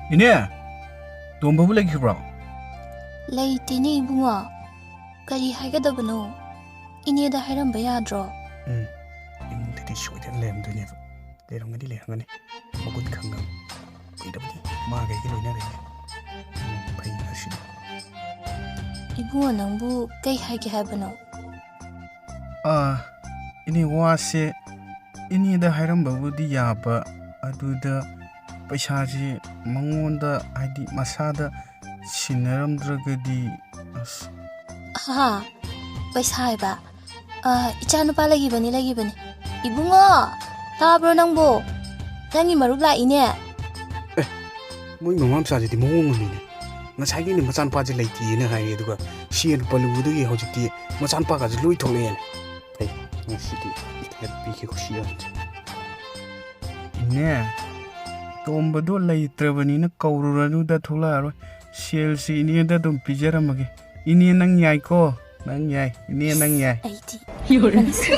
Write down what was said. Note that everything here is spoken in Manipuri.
Ine, Tombabu lagi bro. Leitini bunga. Kari haigadabano. Ini da hairam bayadro. Imung tadi sudah lem tu ni. Lerong ni lerong ni. Magut kangam. Kita beri magai kilo ni ada. Pai nasi. Ibu nangbu kai haigi habano. Ini wase. Ini da hairam babu di apa? Aduh da. Paisaji mangonda adi masada sinaram dragadi Ha paisa ba ichanu pa lagi bani ibungo tabro nangbo nangi marub la ine moi mamam sa di mong ni ngasai ni machan pa je laiti ne hai duga sian palu du ge hojiti machan pa ga lui thole ne ai ngasi di ithad bi ke khosia ne Tombado lay trabani na kaururanu da thula shell si ini da dum pijara mage ini nang yai ko nang yai ini nang yai ai ti yo nang si